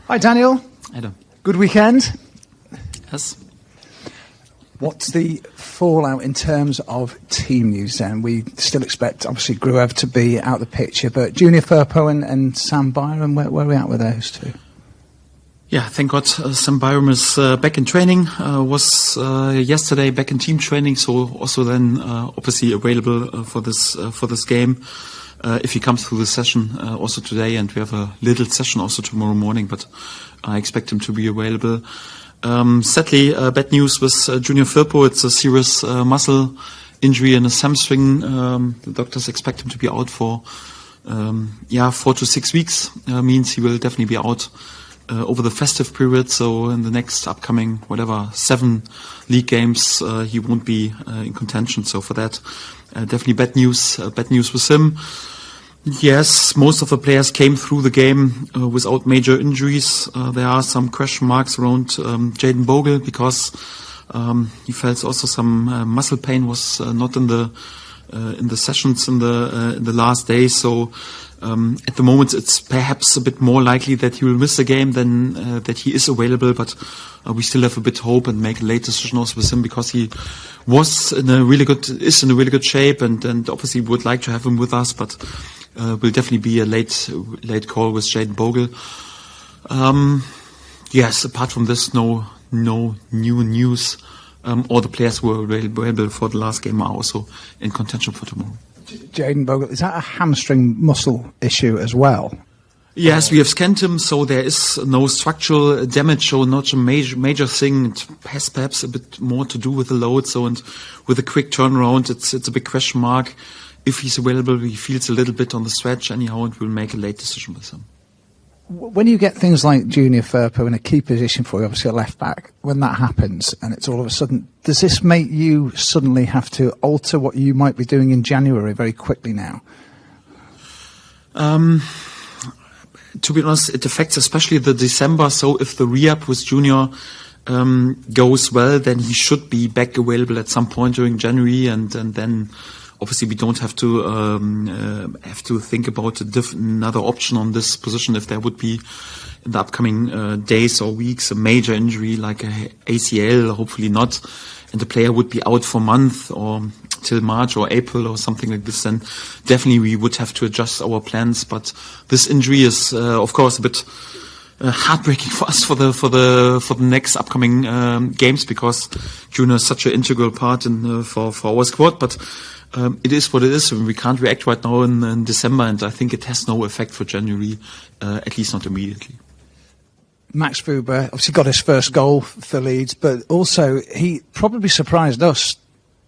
Hi, Daniel. Adam. Good weekend. Yes. What's the fallout in terms of team news then? We still expect, obviously, Gruev to be out of the picture, but Junior Firpo and Sam Byram, where are we at with those two? Yeah, thank God Sam Byram is back in training, was yesterday back in team training, so also then obviously available for this game. If he comes through the session also today, and we have a little session also tomorrow morning, but I expect him to be available. Sadly, bad news with Junior Firpo. It's a serious muscle injury in his hamstring. The doctors expect him to be out for 4 to 6 weeks. Means he will definitely be out over the festive period. So in the next upcoming 7 league games, he won't be in contention. So for that, definitely bad news. Bad news with him. Yes, most of the players came through the game without major injuries. There are some question marks around Jaden Bogle because he felt also some muscle pain, was not in the sessions in the last day. So at the moment, it's perhaps a bit more likely that he will miss the game than that he is available. But we still have a bit of hope and make a late decision also with him because he is in a really good shape and obviously would like to have him with us, but. Will definitely be a late call with Jaden Bogle. Yes, apart from this, no new news. All the players who were available for the last game are also in contention for tomorrow. Jaden Bogle, is that a hamstring muscle issue as well? Yes, we have scanned him, so there is no structural damage, so not a major thing. It has perhaps a bit more to do with the load, so and with a quick turnaround, it's a big question mark. If he's available, he feels a little bit on the stretch anyhow, and we'll make a late decision with him. When you get things like Junior Firpo in a key position for you, obviously a left back, when that happens and it's all of a sudden, does this make you suddenly have to alter what you might be doing in January very quickly now? To be honest, it affects especially the December. So if the re-up with Junior goes well, then he should be back available at some point during January, and then. Obviously, we don't have to think about another option on this position if there would be in the upcoming days or weeks a major injury like a ACL, hopefully not, and the player would be out for a month or till March or April or something like this. Then definitely we would have to adjust our plans. But this injury is, of course, a bit heartbreaking for us for the next upcoming games because Junior is such an integral part for our squad, but. It is what it is. We can't react right now in December, and I think it has no effect for January, at least not immediately. Max Wöber obviously got his first goal for Leeds, but also he probably surprised us,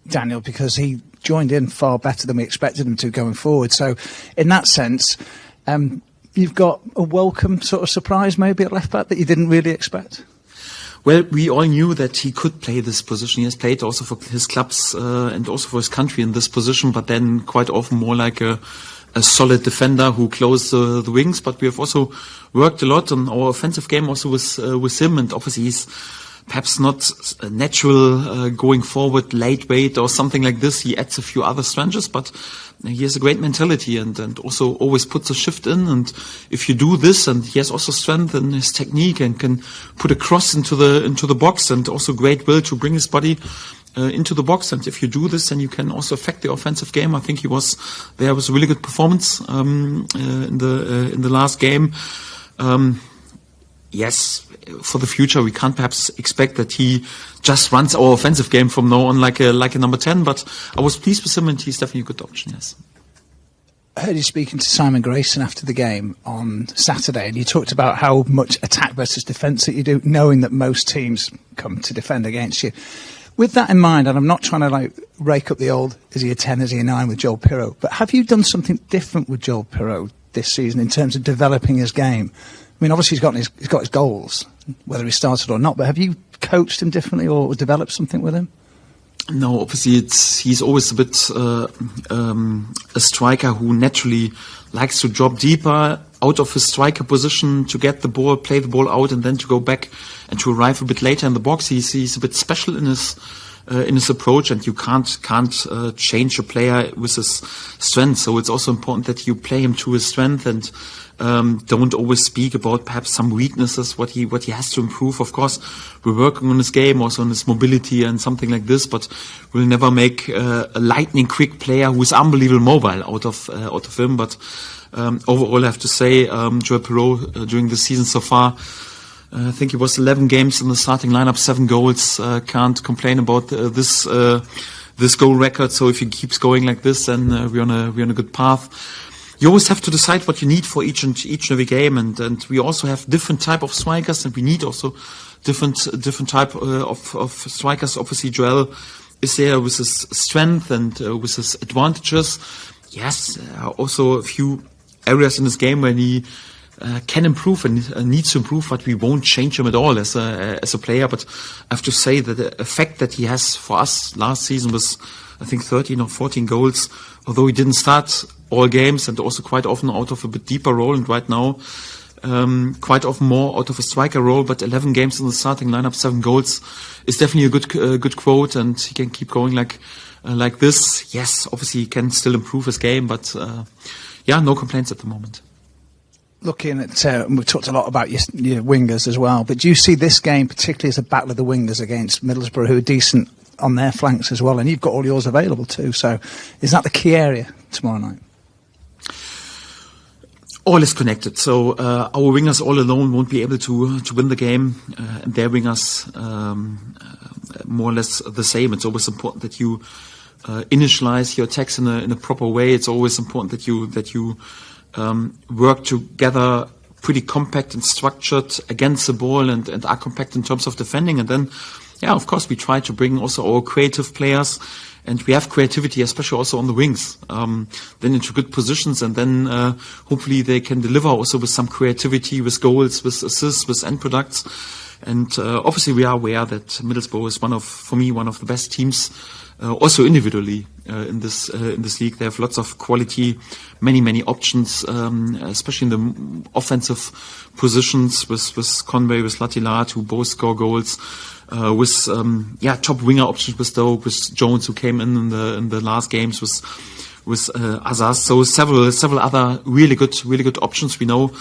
Daniel, because he joined in far better than we expected him to going forward. So in that sense, you've got a welcome sort of surprise maybe at left back that you didn't really expect? Well, we all knew that he could play this position. He has played also for his clubs and also for his country in this position, but then quite often more like a solid defender who closed the wings. But we have also worked a lot on our offensive game also with him, and obviously he's perhaps not a natural going forward late weight or something like this. He adds a few other strengths, but he has a great mentality and also always puts a shift in. And if you do this, and he has also strength in his technique and can put a cross into the box, and also great will to bring his body into the box. And if you do this, then you can also affect the offensive game. I think there was a really good performance in the last game. Yes, for the future, we can't perhaps expect that he just runs our offensive game from now on like a number 10, but I was pleased with him and he's definitely a good option, yes. I heard you speaking to Simon Grayson after the game on Saturday, and you talked about how much attack versus defence that you do, knowing that most teams come to defend against you. With that in mind, and I'm not trying to rake up the old, is he a 10, is he a 9 with Joel Piroe, but have you done something different with Joel Piroe this season in terms of developing his game? I mean, obviously he's got his goals, whether he started or not, but have you coached him differently or developed something with him? No, obviously he's always a bit a striker who naturally likes to drop deeper out of his striker position to get the ball, play the ball out, and then to go back and to arrive a bit later in the box. He's a bit special in his in his approach, and you can't change a player with his strength. So it's also important that you play him to his strength and don't always speak about perhaps some weaknesses, what he has to improve. Of course, we're working on his game, also on his mobility and something like this, but we'll never make a lightning quick player who's unbelievable mobile out of him. But overall, I have to say, Joel Piroe during the season so far, I think it was 11 games in the starting lineup, 7 goals. Can't complain about this goal record. So if he keeps going like this, then we're on a good path. You always have to decide what you need for each and every game, and we also have different type of strikers, and we need also different type of strikers. Obviously, Joel is there with his strength and with his advantages. Yes, also a few areas in his game where he can improve and needs to improve, but we won't change him at all as a player. But I have to say that the effect that he has for us last season was, I think, 13 or 14 goals, although he didn't start all games and also quite often out of a bit deeper role, and right now quite often more out of a striker role. But 11 games in the starting lineup, 7 goals is definitely a good quote, and he can keep going like this. Yes, obviously he can still improve his game, but no complaints at the moment. Looking at, we've talked a lot about your wingers as well, but do you see this game particularly as a battle of the wingers against Middlesbrough, who are decent on their flanks as well, and you've got all yours available too? So is that the key area tomorrow night? All is connected. So our wingers all alone won't be able to win the game, and their wingers more or less the same. It's always important that you initialize your attacks in a proper way. It's always important that you work together pretty compact and structured against the ball and are compact in terms of defending. And then, of course, we try to bring also our creative players, and we have creativity, especially also on the wings, then into good positions, and then hopefully they can deliver also with some creativity, with goals, with assists, with end products. And obviously we are aware that Middlesbrough is for me, one of the best teams, also individually in this league. They have lots of quality, many options, especially in the offensive positions with Conway, with Latilat, who both score goals. With top winger options with Stoke, with Jones, who came in the last games with Azaz. So several other really good options. We know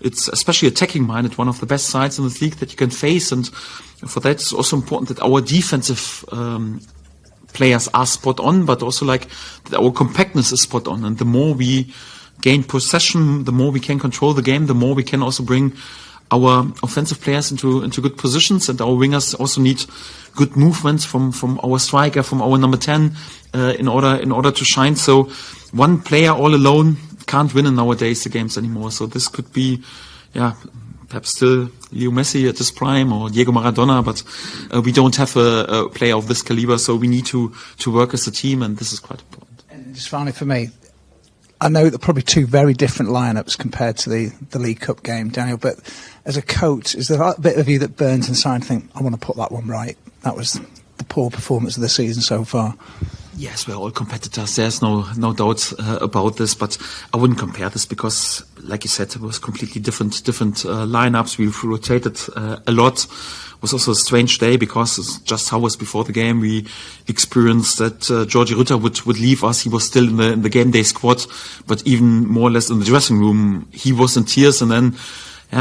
it's especially attacking minded, one of the best sides in this league that you can face, and for that it's also important that our defensive players are spot on, but also that our compactness is spot on. And the more we gain possession, the more we can control the game, the more we can also bring our offensive players into good positions, and our wingers also need good movements from our striker, from our number 10, in order to shine. So one player all alone can't win in nowadays the games anymore. So this could be, perhaps still Leo Messi at his prime or Diego Maradona, but we don't have a player of this caliber. So we need to work as a team, and this is quite important. And just finally for me, I know they're probably two very different lineups compared to the League Cup game, Daniel, but as a coach, is there a bit of you that burns inside and think, I want to put that one right? That was the poor performance of the season so far. Yes, we're all competitors. There's no doubt about this, but I wouldn't compare this because, like you said, it was completely different lineups. We've rotated a lot. It was also a strange day because just hours before the game we experienced that Georgie Rutter would leave us. He was still in the game day squad, but even more or less in the dressing room he was in tears, and then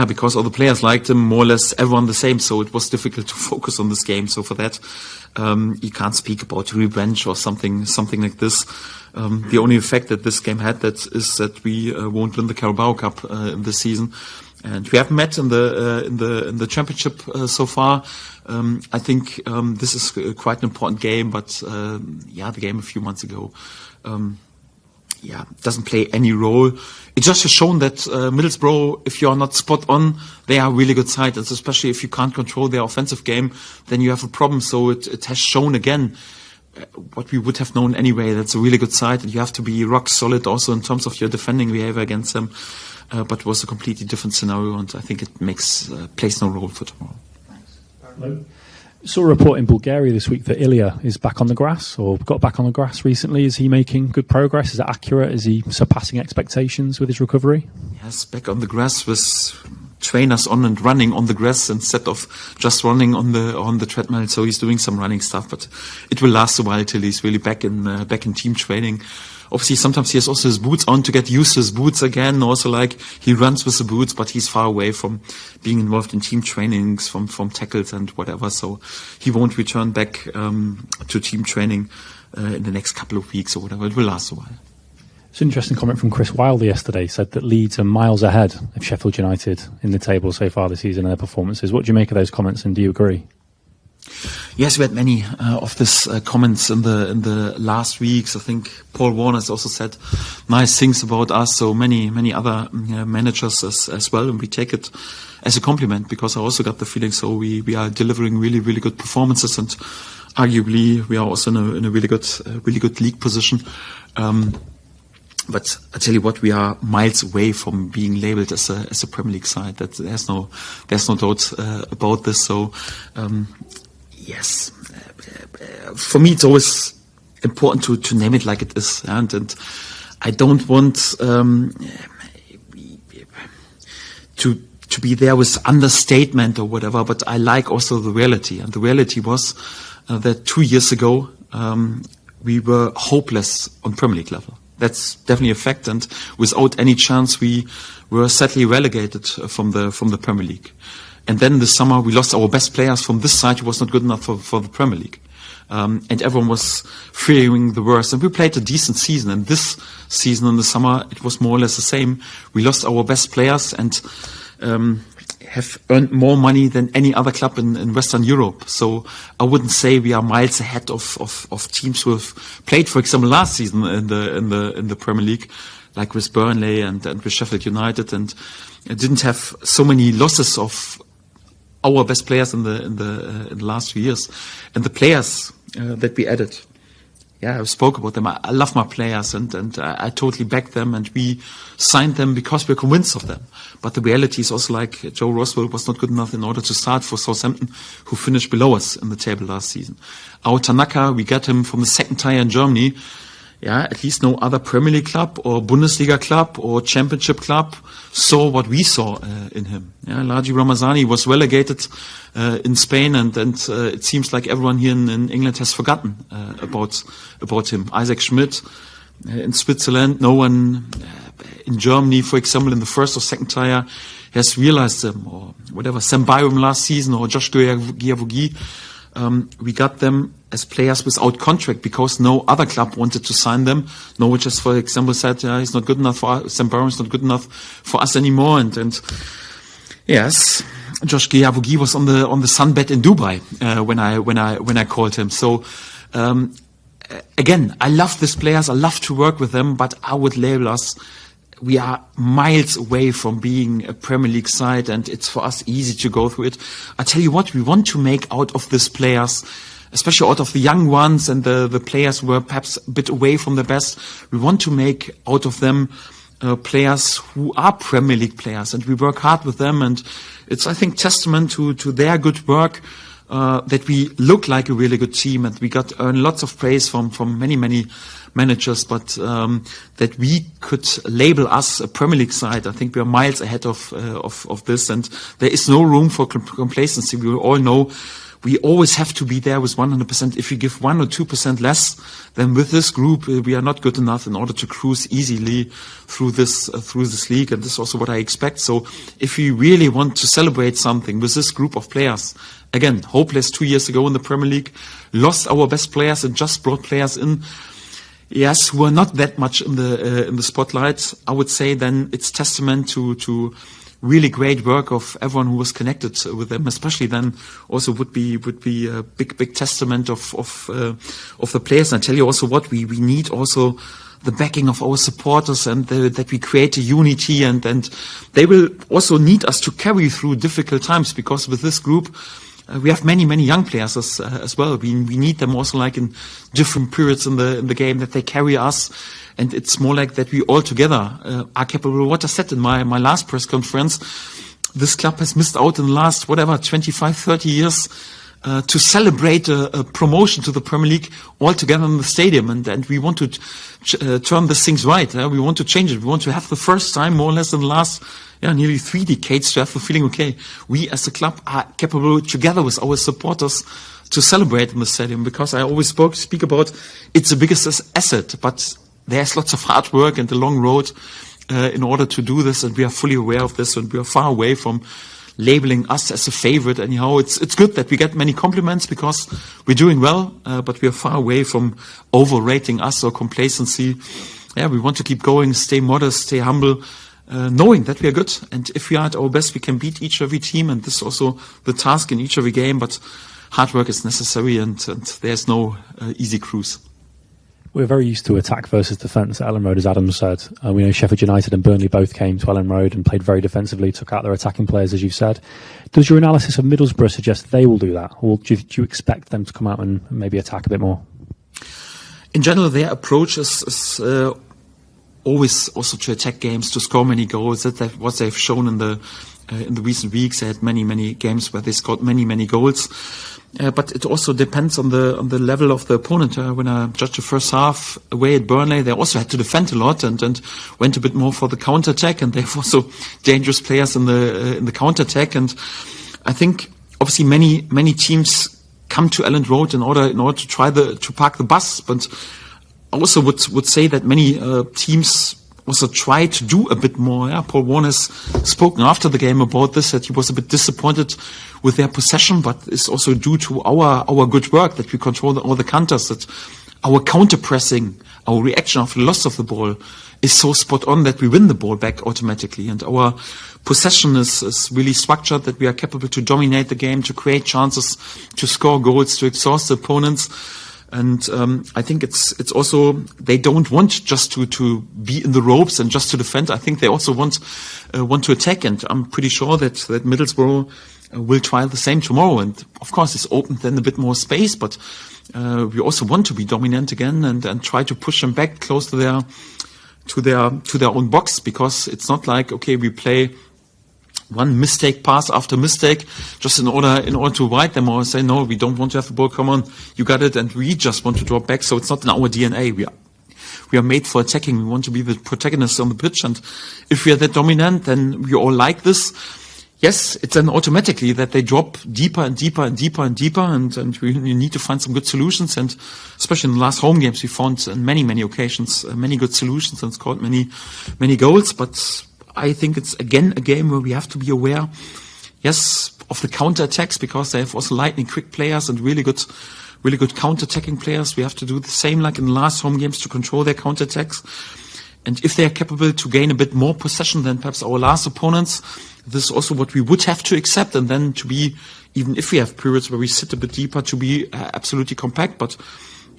because all the players liked him, more or less everyone the same, so it was difficult to focus on this game. So for that, you can't speak about revenge or something like this. The only effect that this game had is that we won't win the Carabao Cup in this season, and we haven't met in the championship so far. I think this is quite an important game, but the game a few months ago doesn't play any role. It just has shown that Middlesbrough, if you're not spot on, they are a really good side, and especially if you can't control their offensive game, then you have a problem. So it has shown again what we would have known anyway. That's a really good side, and you have to be rock solid also in terms of your defending behavior against them. But it was a completely different scenario, and I think it plays no role for tomorrow. Hello. Saw a report in Bulgaria this week that Ilia is back on the grass, or got back on the grass recently. Is he making good progress? Is that accurate? Is he surpassing expectations with his recovery? Yes, back on the grass with trainers on and running on the grass instead of just running on the treadmill. So he's doing some running stuff, but it will last a while till he's really back in team training. Obviously, sometimes he has also his boots on to get used to his boots again. Also, like, he runs with the boots, but he's far away from being involved in team trainings, from tackles and whatever. So he won't return back to team training in the next couple of weeks or whatever. It will last a while. It's an interesting comment from Chris Wilder yesterday. He said that Leeds are miles ahead of Sheffield United in the table so far this season in their performances. What do you make of those comments, and do you agree? Yes, we had many of these comments in the last weeks. I think Paul Warner has also said nice things about us. So many other managers as well, and we take it as a compliment, because I also got the feeling so we are delivering really good performances, and arguably we are also in a really good league position. But I tell you what, we are miles away from being labelled as a Premier League side. That there's no doubt about this. So yes, for me it's always important to name it like it is, and I don't want to be there with understatement or whatever. But I like also the reality, and the reality was that 2 years ago we were hopeless on Premier League level. That's definitely a fact, and without any chance, we were sadly relegated from the Premier League. And then this summer, we lost our best players from this side, who was not good enough for the Premier League. And everyone was fearing the worst. And we played a decent season. And this season in the summer, it was more or less the same. We lost our best players and have earned more money than any other club in Western Europe. So I wouldn't say we are miles ahead of teams who have played, for example, last season in the Premier League, like with Burnley and with Sheffield United, and didn't have so many losses of our best players in the last 2 years. And the players that we added, I spoke about them. I love my players, and I totally back them, and we signed them because we're convinced of them. But the reality is also, like, Joe Roswell was not good enough in order to start for Southampton, who finished below us in the table last season. Our Tanaka, we got him from the second tier in Germany. At least no other Premier League club or Bundesliga club or Championship club saw what we saw in him. Laji Ramazani was relegated in Spain, and it seems like everyone here in England has forgotten about him. Isaac Schmidt in Switzerland, no one in Germany, for example, in the first or second tier has realized them, or whatever. Sam Byram last season, or Josh Giavogi. We got them as players without contract because no other club wanted to sign them. Norwich has, for example, said, he's not good enough for us. Sam Byram's not good enough for us anymore. And yes, Josh Giavogi was on the sunbed in Dubai when I called him. So again, I love these players. I love to work with them, but I would label us, we are miles away from being a Premier League side, and it's for us easy to go through it. I tell you what, we want to make out of these players, especially out of the young ones and the players who were perhaps a bit away from the best. We want to make out of them players who are Premier League players, and we work hard with them. And it's, I think, testament to their good work that we look like a really good team, and we earn lots of praise from many managers, but that we could label us a Premier League side. I think we are miles ahead of this, and there is no room for complacency. We all know we always have to be there with 100%. If we give 1 or 2% less, then with this group we are not good enough in order to cruise easily through this league, and this is also what I expect. So if we really want to celebrate something with this group of players, again, hopeless 2 years ago in the Premier League, lost our best players and just brought players in, yes, who are not that much in the spotlight, I would say then it's testament to really great work of everyone who was connected with them. Especially then also would be a big testament of the players. And I tell you also what, we need also the backing of our supporters, and that we create a unity, and they will also need us to carry through difficult times, because with this group we have many young players as well. We need them also, like in different periods in the game, that they carry us, and it's more like that we all together are capable. What I said in my last press conference, this club has missed out in the last 25-30 years to celebrate a promotion to the Premier League all together in the stadium, and we want to turn these things right. We want to change it. We want to have the first time, more or less in the last nearly 3 decades to have the feeling, okay, we as a club are capable together with our supporters to celebrate in the stadium, because I always speak about it's the biggest asset, but there's lots of hard work and a long road in order to do this, and we are fully aware of this, and we are far away from labeling us as a favorite. Anyhow, it's good that we get many compliments because we're doing well, but we are far away from overrating us or complacency. Yeah, we want to keep going, stay modest, stay humble, knowing that we are good, and if we are at our best, we can beat each every team, and this is also the task in each every game. But hard work is necessary, and there's no easy cruise. We're very used to attack versus defence at Elland Road, as Adam said. We know Sheffield United and Burnley both came to Elland Road and played very defensively, took out their attacking players, as you've said. Does your analysis of Middlesbrough suggest they will do that, or do you expect them to come out and maybe attack a bit more? In general, their approach is always also to attack games, to score many goals. That's what they've shown in the recent weeks. They had many games where they scored many goals. But it also depends on the level of the opponent. When I judged the first half away at Burnley, they also had to defend a lot and went a bit more for the counter-attack, and they have also dangerous players in the counter-attack. And I think obviously many teams come to Elland Road in order to try to park the bus, but I also would say that many teams also try to do a bit more. Yeah? Paul Warne has spoken after the game about this, that he was a bit disappointed with their possession, but it's also due to our good work that we control all the counters, that our counter-pressing, our reaction after the loss of the ball is so spot on that we win the ball back automatically, and our possession is really structured, that we are capable to dominate the game, to create chances, to score goals, to exhaust the opponents. And I think it's also, they don't want just to be in the ropes and just to defend. I think they also want to attack, and I'm pretty sure that Middlesbrough will try the same tomorrow. And of course, it's opened then a bit more space, but we also want to be dominant again and try to push them back close to their own box, because it's not like, okay, we play one mistake pass after mistake just in order to write them or say, no, we don't want to have the ball, come on, you got it, and we just want to drop back. So it's not in our DNA. We are made for attacking. We want to be the protagonists on the pitch, and if we are that dominant, then we all like this. Yes, it's then automatically that they drop deeper and deeper and deeper and deeper, and we need to find some good solutions. And especially in the last home games, we found on many occasions many good solutions and scored many goals. But I think it's again a game where we have to be aware, yes, of the counter-attacks, because they have also lightning quick players and really good counter-attacking players. We have to do the same like in the last home games to control their counter-attacks. And if they are capable to gain a bit more possession than perhaps our last opponents, this is also what we would have to accept, and then to be, even if we have periods where we sit a bit deeper, to be absolutely compact. But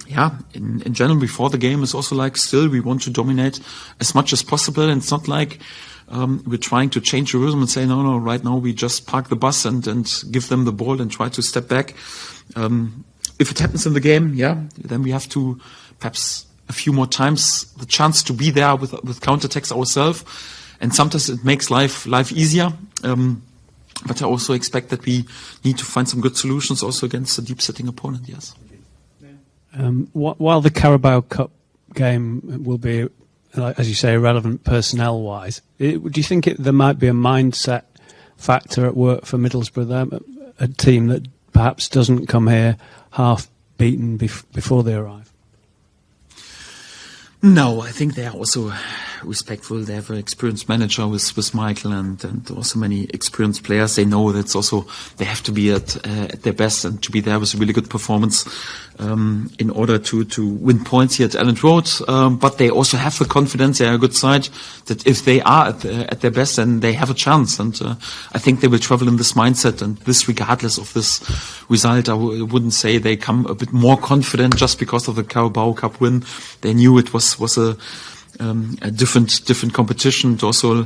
yeah, in general, before the game is also like, still we want to dominate as much as possible, and it's not like we're trying to change the rhythm and say, no, right now we just park the bus and give them the ball and try to step back. If it happens in the game, then we have to perhaps a few more times the chance to be there with counterattacks ourselves, and sometimes it makes life easier. But I also expect that we need to find some good solutions also against a deep-sitting opponent. Yes. While the Carabao Cup game will be, as you say, irrelevant personnel-wise, do you think there might be a mindset factor at work for Middlesbrough there, a team that perhaps doesn't come here half beaten before they arrive? No, I think they are also respectful. They have an experienced manager with Michael and also many experienced players. They know that's also, they have to be at their best and to be there with a really good performance in order to win points here at Elland Road. But they also have the confidence, they are a good side, that if they are at their best, then they have a chance. And I think they will travel in this mindset, and this regardless of this result. I wouldn't say they come a bit more confident just because of the Carabao Cup win. They knew it was a different competition. And also,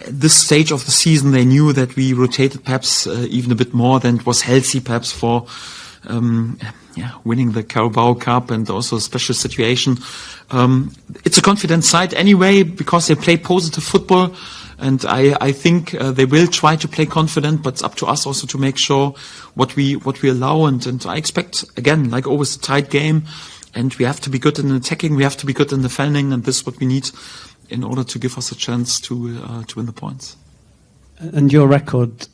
this stage of the season, they knew that we rotated perhaps even a bit more than it was healthy perhaps for winning the Carabao Cup, and also a special situation. It's a confident side anyway, because they play positive football, and I think they will try to play confident, but it's up to us also to make sure what we allow, and I expect, again, like always, a tight game. And we have to be good in attacking, we have to be good in defending, and this is what we need in order to give us a chance to win the points. And your record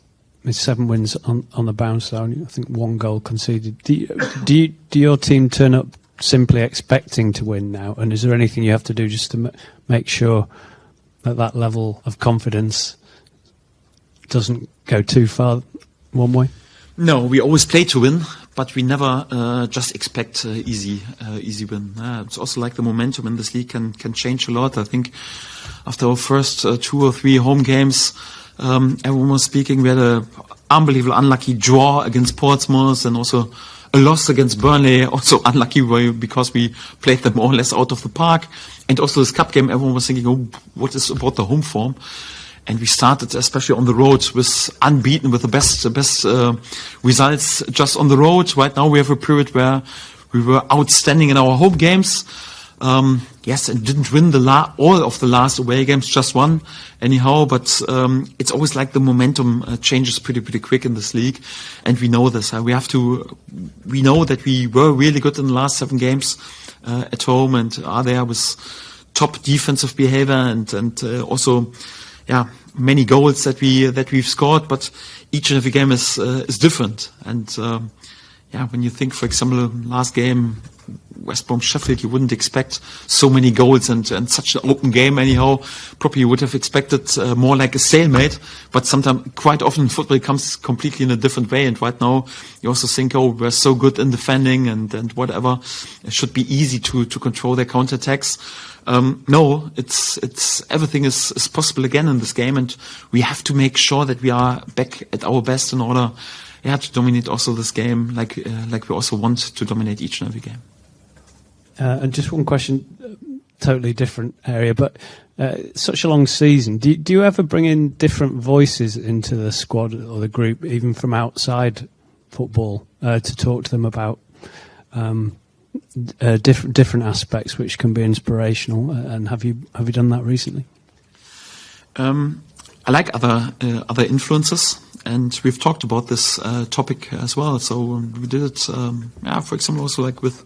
is 7 wins on the bounce. I think 1 goal conceded. Do your team turn up simply expecting to win now? And is there anything you have to do just to make sure that level of confidence doesn't go too far one way? No, we always play to win, but we never just expect easy win. It's also like the momentum in this league can change a lot. I think after our first 2 or 3 home games, everyone was speaking. We had an unbelievable unlucky draw against Portsmouth and also a loss against Burnley, also unlucky because we played them more or less out of the park. And also this cup game, everyone was thinking, oh, what is about the home form? And we started, especially on the road, with unbeaten, with the best results just on the road. Right now we have a period where we were outstanding in our home games. Yes, and didn't win all of the last away games, just one anyhow. But it's always like the momentum changes pretty quick in this league, and we know this. We know that we were really good in the last 7 games at home, and are there with top defensive behavior and also. Yeah, many goals that we've scored, but each and every game is different. And when you think, for example, last game, West Brom Sheffield, you wouldn't expect so many goals and such an open game anyhow. Probably you would have expected more like a stalemate, but sometimes, quite often, football comes completely in a different way. And right now, you also think, oh, we're so good in defending and whatever. It should be easy to control their counterattacks. No, it's everything is possible again in this game, and we have to make sure that we are back at our best in order, to dominate also this game, like we also want to dominate each and every game. And just one question, totally different area, but such a long season. Do you ever bring in different voices into the squad or the group, even from outside football, to talk to them about? Different aspects which can be inspirational, and have you done that recently? I like other influences, and we've talked about this topic as well. So we did it, for example, also like with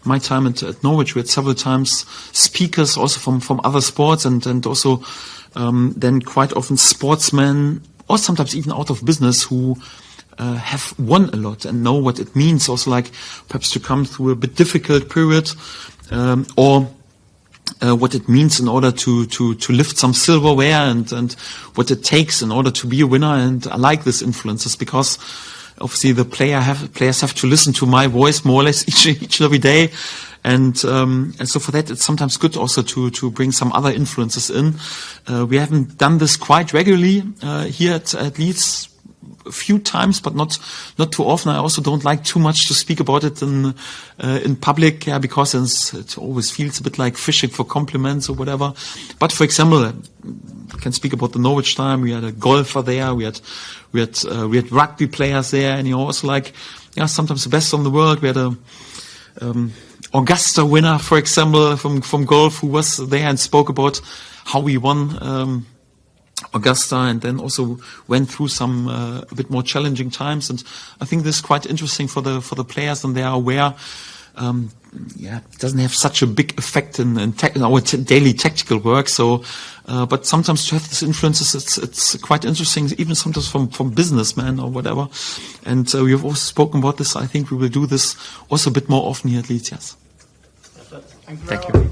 my time at Norwich, we had several times speakers also from other sports, and also then quite often sportsmen, or sometimes even out of business, who have won a lot and know what it means also, like perhaps to come through a bit difficult period, or what it means in order to lift some silverware and what it takes in order to be a winner. And I like these influences because obviously the players have to listen to my voice more or less each and every day. And so for that, it's sometimes good also to bring some other influences in. We haven't done this quite regularly here at Leeds. A few times, but not too often. I also don't like too much to speak about it in public, because it always feels a bit like fishing for compliments or whatever. But for example, I can speak about the Norwich time. We had a golfer there. We had rugby players there, and also like sometimes the best in the world. We had a Augusta winner, for example, from golf, who was there and spoke about how we won Augusta, and then also went through some a bit more challenging times. And I think this is quite interesting for the players, and they are aware. It doesn't have such a big effect in our daily tactical work. So, but sometimes to have these influences, it's quite interesting, even sometimes from businessmen or whatever. And we have also spoken about this. I think we will do this also a bit more often here at Leeds. Yes. Thank you.